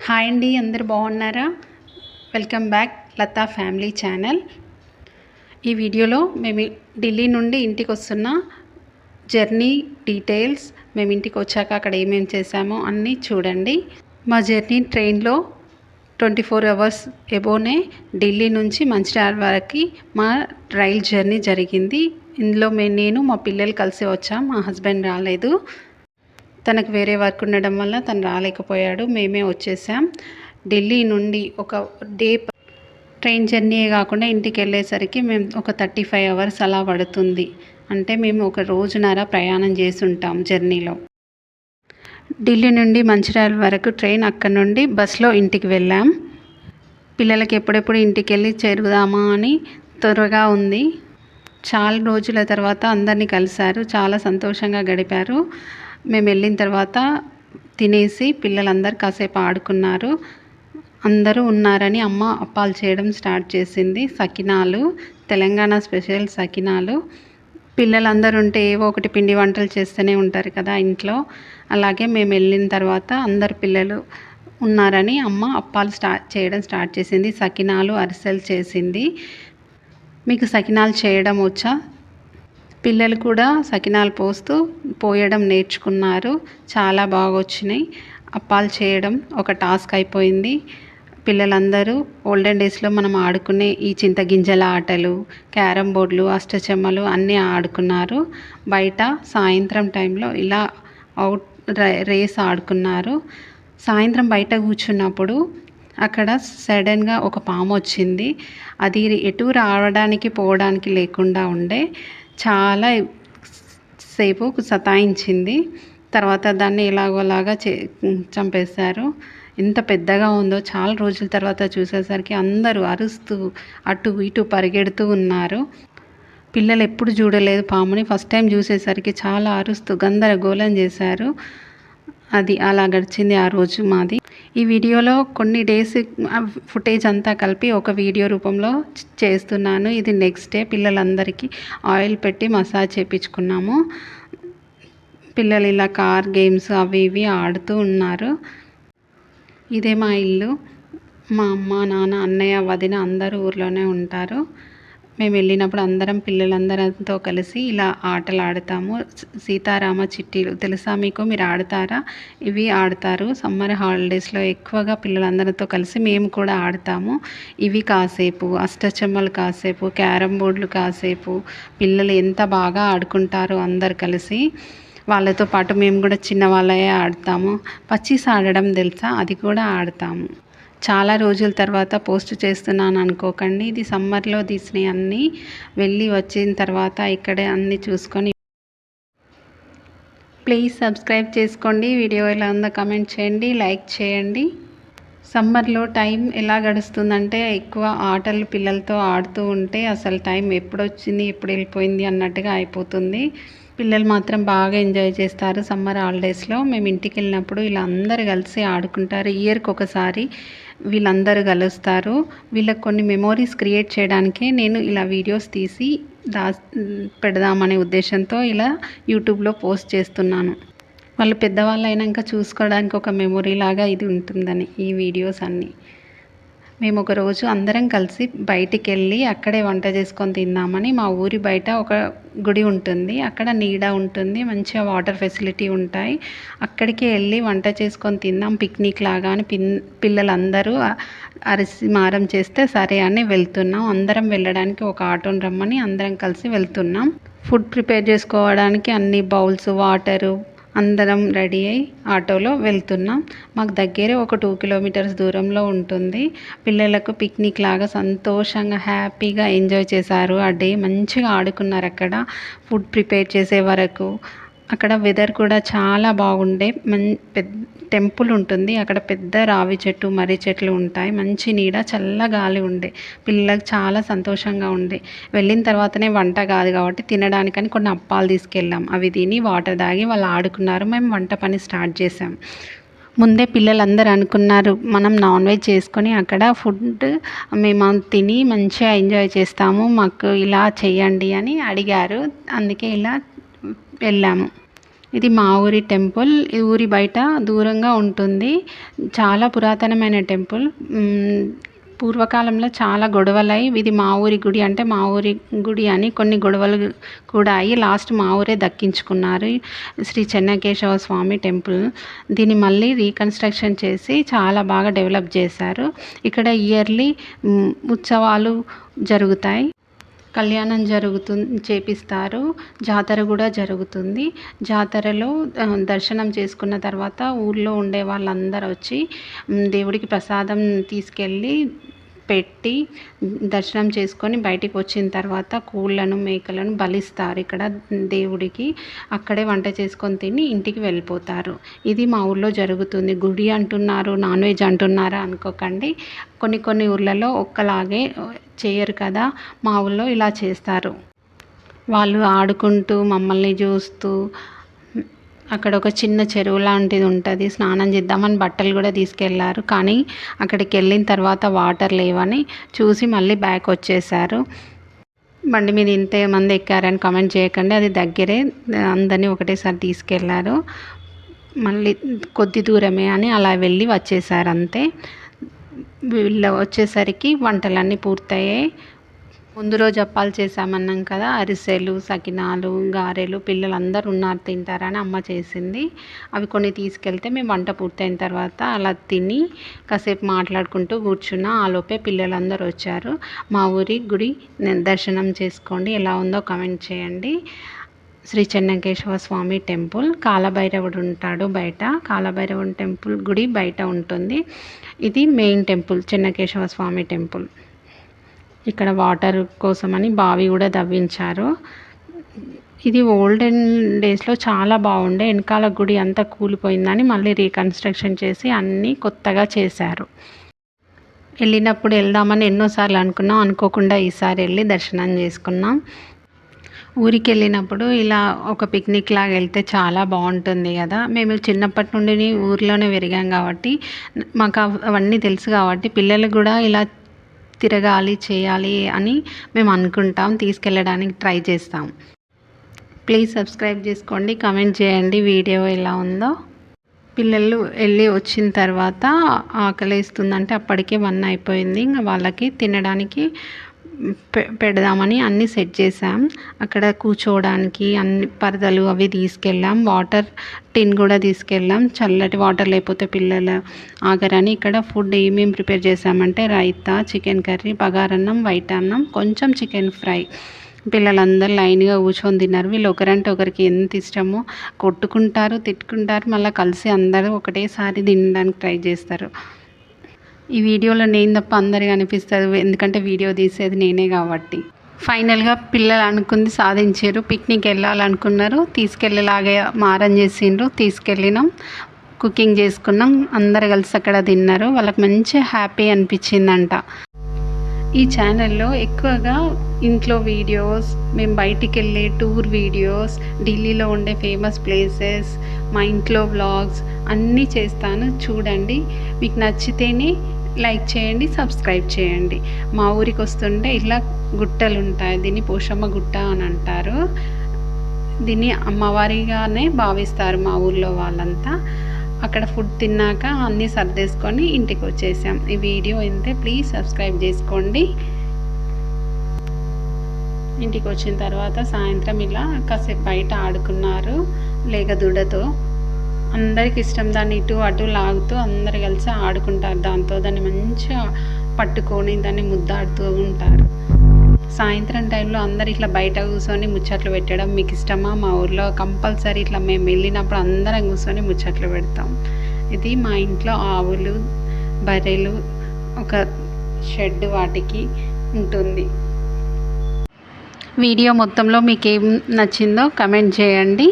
Hi అండి, అందరు బాగున్నారా? Welcome back Latha family channel. ఈ వీడియోలో మేము ఢిల్లీ నుండి ఇంటికి వస్తున్న జర్నీ డీటెయిల్స్, మేము ఇంటికి వచ్చాక అక్కడ ఏమేమి చేసామో అన్నీ చూడండి. మా జర్నీ ట్రైన్లో 24 అవర్స్ ఎబోనే ఢిల్లీ నుంచి మంచిర్యాల వరకు మా రైల్ జర్నీ జరిగింది. ఇందులో నేను మా పిల్లలు కలిసి వచ్చాం. మా హస్బెండ్ రాలేదు, తనకు వేరే వర్క్ ఉండడం వల్ల తను రాలేకపోయాడు. మేమే వచ్చేసాం. ఢిల్లీ నుండి ఒక డే ట్రైన్ జర్నీయే కాకుండా ఇంటికి వెళ్ళేసరికి మేము ఒక 35 అవర్స్ అలా పడుతుంది. అంటే మేము ఒక రోజున్నర ప్రయాణం చేసి ఉంటాం జర్నీలో. ఢిల్లీ నుండి మంచిర్యాల వరకు ట్రైన్, అక్కడ నుండి బస్లో ఇంటికి వెళ్ళాం. పిల్లలకి ఎప్పుడెప్పుడు ఇంటికి వెళ్ళి చేరుదామా అని త్వరగా ఉంది. చాలా రోజుల తర్వాత అందరినీ కలిశారు, చాలా సంతోషంగా గడిపారు. మేము వెళ్ళిన తర్వాత తినేసి పిల్లలందరూ కాసేపు ఆడుకున్నారు. అందరూ ఉన్నారని అమ్మ అప్పాలు చేయడం స్టార్ట్ చేసింది. సకినాలు, తెలంగాణ స్పెషల్ సకినాలు. పిల్లలందరూ ఉంటే ఏవో ఒకటి పిండి వంటలు చేస్తూనే ఉంటారు కదా ఇంట్లో. అలాగే మేము వెళ్ళిన తర్వాత అందరు పిల్లలు ఉన్నారని అమ్మ అప్పాలు చేయడం స్టార్ట్ చేసింది. సకినాలు, అరిసెలు చేసింది. మీకు సకినాలు చేయడం వచ్చా? పిల్లలు కూడా సకినాలు పోయడం నేర్చుకున్నారు. చాలా బాగా వచ్చినాయి. అప్పాలు చేయడం ఒక టాస్క్ అయిపోయింది. పిల్లలందరూ ఓల్డెన్ డేస్లో మనం ఆడుకునే ఈ చింతగింజల ఆటలు, క్యారం బోర్డులు, అష్టచెమ్మలు అన్నీ ఆడుకున్నారు. బయట సాయంత్రం టైంలో ఇలా రేస్ ఆడుకున్నారు. సాయంత్రం బయట కూర్చున్నప్పుడు అక్కడ సడన్గా ఒక పాము వచ్చింది. అది ఎటు రావడానికి పోవడానికి లేకుండా ఉండే చాలా సేపు సతాయించింది. తర్వాత దాన్ని ఎలాగోలాగా చంపేశారు. ఎంత పెద్దగా ఉందో చాలా రోజుల తర్వాత చూసేసరికి అందరూ అరుస్తూ అటు ఇటు పరిగెడుతూ ఉన్నారు. పిల్లలు ఎప్పుడు చూడలేదు పాముని, ఫస్ట్ టైం చూసేసరికి చాలా అరుస్తూ గందరగోళం చేశారు. అది అలా గడిచింది ఆ రోజు మాది. ఈ వీడియోలో కొన్ని డేస్ ఫుటేజ్ అంతా కలిపి ఒక వీడియో రూపంలో చేస్తున్నాను. ఇది నెక్స్ట్ డే పిల్లలందరికీ ఆయిల్ పెట్టి మసాజ్ చేయించుకున్నాము. పిల్లలు ఇలా కార్ గేమ్స్ అవి ఇవి ఆడుతూ ఉన్నారు. ఇదే మా ఇల్లు. మా అమ్మ, నాన్న, అన్నయ్య, వదిన అందరూ ఊర్లోనే ఉంటారు. మేము వెళ్ళినప్పుడు అందరం పిల్లలందరితో కలిసి ఇలా ఆటలు ఆడతాము. సీతారామ చిట్టీలు తెలుసా మీకు? మీరు ఆడతారా? ఇవి ఆడతారు సమ్మర్ హాలిడేస్లో ఎక్కువగా పిల్లలందరితో కలిసి మేము కూడా ఆడతాము. ఇవి కాసేపు, అష్టచెమ్మలు కాసేపు, క్యారం బోర్డులు కాసేపు. పిల్లలు ఎంత బాగా ఆడుకుంటారో అందరు కలిసి. వాళ్ళతో పాటు మేము కూడా చిన్నవాళ్ళే ఆడతాము. పచ్చీస్ ఆడడం తెలుసా? అది కూడా ఆడతాము. చాలా రోజుల తర్వాత పోస్ట్ చేస్తున్నాను అనుకోకండి. ఇది సమ్మర్లో తీసినవి అన్నీ. వెళ్ళి వచ్చిన తర్వాత ఇక్కడే అన్నీ చూసుకొని ప్లీజ్ సబ్స్క్రైబ్ చేసుకోండి. వీడియో ఎలా ఉందో కమెంట్ చేయండి, లైక్ చేయండి. సమ్మర్లో టైం ఎలా గడుస్తుందంటే ఎక్కువ ఆటలు పిల్లలతో ఆడుతూ ఉంటే అసలు టైం ఎప్పుడు వచ్చింది ఎప్పుడు వెళ్ళిపోయింది అన్నట్టుగా అయిపోతుంది. పిల్లలు మాత్రం బాగా ఎంజాయ్ చేస్తారు సమ్మర్ హాలిడేస్లో. మేము ఇంటికి వెళ్ళినప్పుడు ఇలా అందరు కలిసి ఆడుకుంటారు. ఇయర్కి ఒకసారి వీళ్ళందరూ కలుస్తారు. వీళ్ళకి కొన్ని మెమోరీస్ క్రియేట్ చేయడానికే నేను ఇలా వీడియోస్ తీసి పెడదామనే ఉద్దేశంతో ఇలా యూట్యూబ్లో పోస్ట్ చేస్తున్నాను. వాళ్ళు పెద్దవాళ్ళు అయినాక చూసుకోవడానికి ఒక మెమొరీ లాగా ఇది ఉంటుందని ఈ వీడియోస్ అన్నీ. మేము ఒకరోజు అందరం కలిసి బయటికి వెళ్ళి అక్కడే వంట చేసుకొని తిందామని మా ఊరి బయట ఒక గుడి ఉంటుంది. అక్కడ నీడ ఉంటుంది, మంచిగా వాటర్ ఫెసిలిటీ ఉంటాయి. అక్కడికి వెళ్ళి వంట చేసుకొని తిందాం పిక్నిక్ లాగా అని పిల్లలందరూ అరిసి మారం చేస్తే సరే అని వెళ్తున్నాం. అందరం వెళ్ళడానికి ఒక ఆటోని రమ్మని అందరం కలిసి వెళ్తున్నాం. ఫుడ్ ప్రిపేర్ చేసుకోవడానికి అన్ని బౌల్స్, వాటరు అందరం రెడీ అయ్యి ఆటోలో వెళ్తున్నాం. మాకు దగ్గరే ఒక 2 కిలోమీటర్స్ దూరంలో ఉంటుంది. పిల్లలకు పిక్నిక్ లాగా సంతోషంగా హ్యాపీగా ఎంజాయ్ చేశారు. ఆ డే మంచిగా ఆడుకున్నారు అక్కడ ఫుడ్ ప్రిపేర్ చేసే వరకు. అక్కడ వెదర్ కూడా చాలా బాగుండే. టెంపుల్ ఉంటుంది అక్కడ, పెద్ద రావి చెట్టు, మర్రి చెట్లు ఉంటాయి. మంచి నీడ, చల్ల గాలి ఉండే. పిల్లలకు చాలా సంతోషంగా ఉండే. వెళ్ళిన తర్వాతనే వంట కాదు కాబట్టి తినడానికని కొన్ని అప్పాలు తీసుకెళ్ళాం. అవి తిని వాటర్ తాగి వాళ్ళు ఆడుకున్నారు. మేము వంట పని స్టార్ట్ చేసాం. ముందే పిల్లలందరూ అనుకున్నారు మనం నాన్ వెజ్ చేసుకొని అక్కడ ఫుడ్ మేము తిని మంచిగా ఎంజాయ్ చేస్తాము, మాకు ఇలా చేయండి అని అడిగారు. అందుకే ఇలా వెళ్ళాము. ఇది మా ఊరి టెంపుల్. ఈ ఊరి బయట దూరంగా ఉంటుంది. చాలా పురాతనమైన టెంపుల్. పూర్వకాలంలో చాలా గొడవలై ఇది మా ఊరి గుడి అంటే మా ఊరి గుడి అని కొన్ని గొడవలు కూడా అయ్యి లాస్ట్ మా ఊరే దక్కించుకున్నారు శ్రీ చెన్నకేశవ స్వామి టెంపుల్. దీన్ని మళ్ళీ రీకన్స్ట్రక్షన్ చేసి చాలా బాగా డెవలప్ చేశారు. ఇక్కడ ఇయర్లీ ఉత్సవాలు జరుగుతాయి, కళ్యాణం చేపిస్తారు, జాతర కూడా జరుగుతుంది. జాతరలో దర్శనం చేసుకున్న తర్వాత ఊళ్ళో ఉండే వాళ్ళందరూ వచ్చి దేవుడికి ప్రసాదం తీసుకెళ్ళి పెట్టి దర్శనం చేసుకొని బయటికి వచ్చిన తర్వాత కోళ్ళను మేకలను బలిస్తారు ఇక్కడ దేవుడికి. అక్కడే వంట చేసుకొని తిని ఇంటికి వెళ్ళిపోతారు. ఇది మా ఊళ్ళో జరుగుతుంది. గుడి అంటున్నారు, నాన్ వెజ్ అంటున్నారా అనుకోకండి. కొన్ని ఊర్లలో ఒక్కలాగే చేయరు కదా, మా ఊళ్ళో ఇలా చేస్తారు. వాళ్ళు ఆడుకుంటూ మమ్మల్ని చూస్తూ అక్కడ ఒక చిన్న చెరువు లాంటిది ఉంటుంది, స్నానం చేద్దామని బట్టలు కూడా తీసుకెళ్లారు. కానీ అక్కడికి వెళ్ళిన తర్వాత వాటర్ లేవని చూసి మళ్ళీ బ్యాక్ వచ్చేసారు. బండి మీద ఇంతమంది ఎక్కారని కామెంట్ చేయకండి, అది దగ్గరే, అందరినీ ఒకటేసారి తీసుకెళ్లారు. మళ్ళీ కొద్ది దూరమే అని అలా వెళ్ళి వచ్చేసారు అంతే. వీళ్ళు వచ్చేసరికి వంటలన్నీ పూర్తయ్యాయి. ముందు రోజు అప్పాలు చేసామన్నాం కదా, అరిసెలు, సకినాలు, గారెలు పిల్లలందరూ ఉన్నారు తింటారని అమ్మ చేసింది. అవి కొన్ని తీసుకెళ్తే మేము వంట పూర్తయిన తర్వాత అలా తిని కాసేపు మాట్లాడుకుంటూ కూర్చున్నా. ఆలోపే పిల్లలందరూ వచ్చారు. మా ఊరి గుడి దర్శనం చేసుకోండి, ఎలా ఉందో కామెంట్ చేయండి. శ్రీ చెన్నకేశవ స్వామి టెంపుల్, కాలభైరవుడు ఉంటాడు బయట. కాలభైరవుడు టెంపుల్ గుడి బయట ఉంటుంది. ఇది మెయిన్ టెంపుల్, చెన్నకేశవ స్వామి టెంపుల్. ఇక్కడ వాటర్ కోసమని బావి కూడా తవ్వించారు. ఇది ఓల్డెన్ డేస్లో చాలా బాగుండే, వెనకాల గుడి అంతా కూలిపోయిందని మళ్ళీ రీకన్స్ట్రక్షన్ చేసి అన్నీ కొత్తగా చేశారు. వెళ్ళినప్పుడు వెళ్దామని ఎన్నోసార్లు అనుకున్నాం, అనుకోకుండా ఈసారి వెళ్ళి దర్శనం చేసుకున్నాం. ఊరికి వెళ్ళినప్పుడు ఇలా ఒక పిక్నిక్ లాగా వెళ్తే చాలా బాగుంటుంది కదా. మేము చిన్నప్పటి నుండి ఊర్లోనే పెరిగాం కాబట్టి మాకు అవన్నీ తెలుసు కాబట్టి పిల్లలు కూడా ఇలా తిరగాలి చేయాలి అని మేము అనుకుంటాం, తీసుకెళ్ళడానికి ట్రై చేస్తాం. ప్లీజ్ సబ్స్క్రైబ్ చేసుకోండి, కామెంట్ చేయండి వీడియో ఎలా ఉందో. పిల్లలు వెళ్ళి వచ్చిన తర్వాత ఆకలిస్తుందంటే అప్పటికే 1 అయిపోయింది. ఇంకా వాళ్ళకి తినడానికి పెడదామని అన్నీ సెట్ చేసాం. అక్కడ కూర్చోవడానికి అన్ని పరదలు అవి తీసుకెళ్ళాం. వాటర్ టిన్ కూడా తీసుకెళ్ళాం, చల్లటి వాటర్ లేకపోతే పిల్లలు ఆగరని. ఇక్కడ ఫుడ్ ఏమేమి ప్రిపేర్ చేసామంటే రైతా, చికెన్ కర్రీ, బగారన్నం, వైట్ అన్నం, కొంచెం చికెన్ ఫ్రై. పిల్లలందరూ లైన్గా కూర్చొని తిన్నారు. వీళ్ళు ఒకరంటే ఒకరికి ఎంత ఇష్టమో, కొట్టుకుంటారు, తిట్టుకుంటారు, మళ్ళీ కలిసి అందరూ ఒకటేసారి తినడానికి ట్రై చేస్తారు. ఈ వీడియోలో నేను తప్ప అందరికీ అనిపిస్తుంది, ఎందుకంటే వీడియో తీసేది నేనే కాబట్టి. ఫైనల్గా పిల్లలు అనుకుంది సాధించారు. పిక్నిక్ వెళ్ళాలనుకున్నారు, తీసుకెళ్ళేలాగే మారం చేసిండ్రు, తీసుకెళ్ళినాం, కుకింగ్ చేసుకున్నాం, అందరు కలిసి అక్కడ తిన్నారు. వాళ్ళకి మంచి హ్యాపీ అనిపించిందంట. ఈ ఛానల్లో ఎక్కువగా ఇంట్లో వీడియోస్, మేము బయటికి వెళ్ళే టూర్ వీడియోస్, ఢిల్లీలో ఉండే ఫేమస్ ప్లేసెస్, మా ఇంట్లో వ్లాగ్స్ అన్నీ చేస్తాను, చూడండి. మీకు నచ్చితేనే లైక్ చేయండి, సబ్స్క్రైబ్ చేయండి. మా ఊరికి వస్తుంటే ఇలా గుట్టలు ఉంటాయి, దీన్ని పోషమ్మ గుట్ట అని అంటారు. దీన్ని అమ్మవారిగానే భావిస్తారు మా ఊర్లో వాళ్ళంతా. అక్కడ ఫుడ్ తిన్నాక అన్నీ సర్దేసుకొని ఇంటికి వచ్చేసాం. ఈ వీడియో అయితే ప్లీజ్ సబ్స్క్రైబ్ చేసుకోండి. ఇంటికి వచ్చిన తర్వాత సాయంత్రం ఇలా కాసేపు బయట ఆడుకున్నారు లేక దూడతో. అందరికి ఇష్టం, దాన్ని ఇటు అటు లాగుతూ అందరు కలిసి ఆడుకుంటారు దాంతో. దాన్ని మంచిగా పట్టుకొని దాన్ని ముద్దాడుతూ ఉంటారు. సాయంత్రం టైంలో అందరు ఇట్లా బయట కూర్చొని ముచ్చట్లు పెట్టడం మీకు ఇష్టమా? మా ఊర్లో కంపల్సరీ ఇట్లా మేము వెళ్ళినప్పుడు అందరం కూర్చొని ముచ్చట్లు పెడతాం. ఇది మా ఇంట్లో ఆవులు, బర్రెలు, ఒక షెడ్ వాటికి ఉంటుంది. వీడియో మొత్తంలో మీకు ఏం నచ్చిందో కమెంట్ చేయండి.